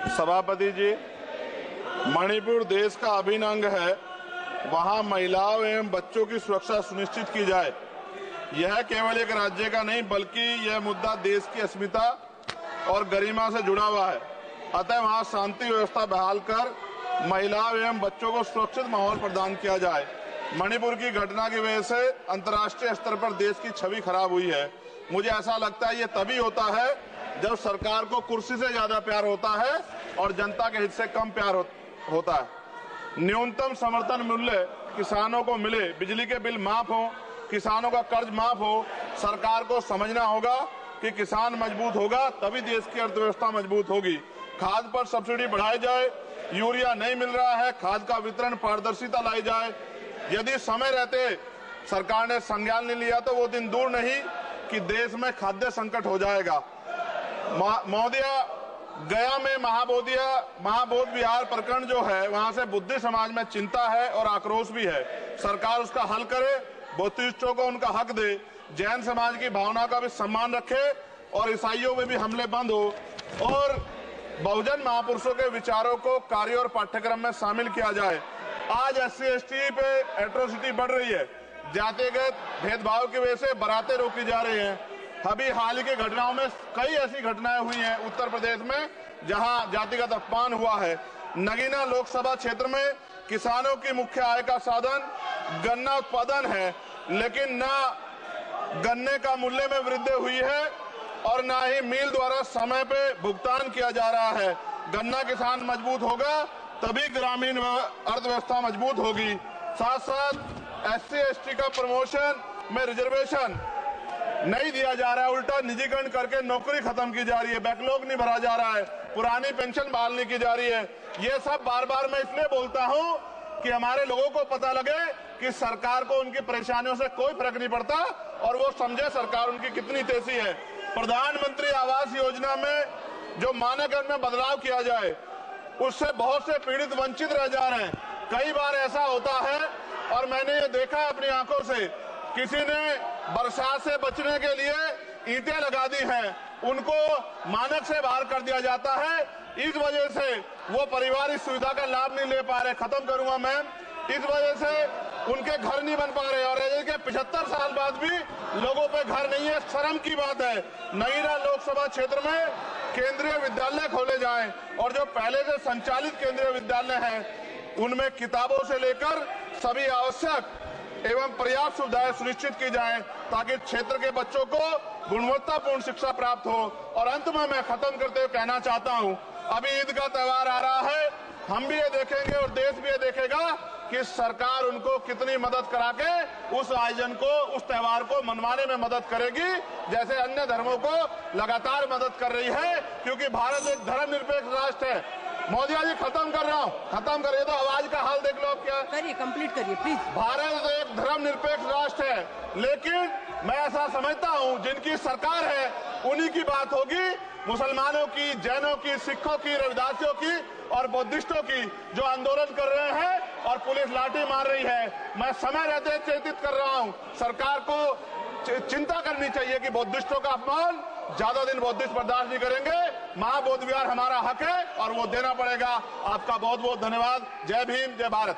सभापति जी, मणिपुर देश का अभिन्न अंग है। वहां महिलाओं एवं बच्चों की सुरक्षा सुनिश्चित की जाए। यह केवल एक राज्य का नहीं बल्कि यह मुद्दा देश की अस्मिता और गरिमा से जुड़ा हुआ है। अतः वहां शांति व्यवस्था बहाल कर महिलाओं एवं बच्चों को सुरक्षित माहौल प्रदान किया जाए। मणिपुर की घटना की वजह से अंतर्राष्ट्रीय स्तर पर देश की छवि खराब हुई है। मुझे ऐसा लगता है ये तभी होता है जब सरकार को कुर्सी से ज्यादा प्यार होता है और जनता के हित से कम प्यार होता है। न्यूनतम समर्थन मूल्य किसानों को मिले, बिजली के बिल माफ हो, किसानों का कर्ज माफ हो। सरकार को समझना होगा कि किसान मजबूत होगा तभी देश की अर्थव्यवस्था मजबूत होगी। खाद पर सब्सिडी बढ़ाई जाए, यूरिया नहीं मिल रहा है, खाद का वितरण पारदर्शिता लाई जाए। यदि समय रहते सरकार ने संज्ञान नहीं लिया तो वो दिन दूर नहीं कि देश में खाद्य संकट हो जाएगा। महोदया, गया में महाबोध विहार प्रकरण जो है, वहां से बुद्ध समाज में चिंता है और आक्रोश भी है। सरकार उसका हल करे, बुद्धिस्टों को उनका हक दे, जैन समाज की भावना का भी सम्मान रखे और ईसाइयों में भी हमले बंद हो और बहुजन महापुरुषों के विचारों को कार्य और पाठ्यक्रम में शामिल किया जाए। आज SC/ST पे एट्रोसिटी बढ़ रही है। जातिगत भेदभाव की वजह से बारातें रोकी जा रही हैं। अभी हाल ही की घटनाओं में कई ऐसी घटनाएं हुई हैं उत्तर प्रदेश में जहां जातिगत अपमान हुआ है। नगीना लोकसभा क्षेत्र में किसानों की मुख्य आय का साधन गन्ना उत्पादन है, लेकिन न गन्ने का मूल्य में वृद्धि हुई है और न ही मिल द्वारा समय पे भुगतान किया जा रहा है। गन्ना किसान मजबूत होगा तभी ग्रामीण अर्थव्यवस्था मजबूत होगी। साथ साथ SC/ST का प्रमोशन में रिजर्वेशन नहीं दिया जा रहा है, उल्टा निजीकरण करके नौकरी खत्म की जा रही है, बैकलॉग नहीं भरा जा रहा है, पुरानी पेंशन बहाल नहीं की जा रही है। ये सब बार बार मैं इसलिए बोलता हूं कि हमारे लोगों को पता लगे कि सरकार को उनकी परेशानियों से कोई फर्क नहीं पड़ता और वो समझे सरकार उनकी कितनी तेजी है। प्रधानमंत्री आवास योजना में जो मानक में बदलाव किया जाए, उससे बहुत से पीड़ित वंचित रह जा रहे हैं। कई बार ऐसा होता है और मैंने ये देखा अपनी आंखों से, किसी ने बरसात से बचने के लिए ईंटें लगा दी हैं, उनको मानक से बाहर कर दिया जाता है। इस वजह से वो परिवार इस सुविधा का लाभ नहीं ले पा रहे। खत्म करूंगा मैम। इस वजह से उनके घर नहीं बन पा रहे और के 75 साल बाद भी लोगों पे घर नहीं है। शर्म की बात है। नगीना लोकसभा क्षेत्र में केंद्रीय विद्यालय खोले जाएं और जो पहले से संचालित केंद्रीय विद्यालय हैं उनमें किताबों से लेकर सभी आवश्यक एवं पर्याप्त सुविधाएं सुनिश्चित की जाएं ताकि क्षेत्र के बच्चों को गुणवत्तापूर्ण शिक्षा प्राप्त हो। और अंत में मैं खत्म करते हुए कहना चाहता हूं, अभी ईद का त्योहार आ रहा है, हम भी ये देखेंगे और देश भी ये देखेगा कि सरकार उनको कितनी मदद करा के उस आयोजन को, उस त्योहार को मनवाने में मदद करेगी, जैसे अन्य धर्मों को लगातार मदद कर रही है, क्योंकि भारत एक धर्मनिरपेक्ष राष्ट्र है। मोदिया जी, खत्म कर रहा हूँ, खत्म करिए तो आवाज का हाल देख लो। क्या करिए, कंप्लीट करिए प्लीज। भारत एक धर्मनिरपेक्ष राष्ट्र है, लेकिन मैं ऐसा समझता हूँ जिनकी सरकार है उन्हीं की बात होगी। मुसलमानों की, जैनों की, सिखों की, रविदासियों की और बुद्धिस्टों की जो आंदोलन कर रहे हैं और पुलिस लाठी मार रही है, मैं समय रहते चेतित कर रहा हूँ। सरकार को चिंता करनी चाहिए कि बुद्धिस्टों का अपमान ज्यादा दिन बुद्धिस्ट बर्दाश्त नहीं करेंगे। महाबोध विहार हमारा हक है और वो देना पड़ेगा। आपका बहुत बहुत धन्यवाद। जय भीम, जय भारत।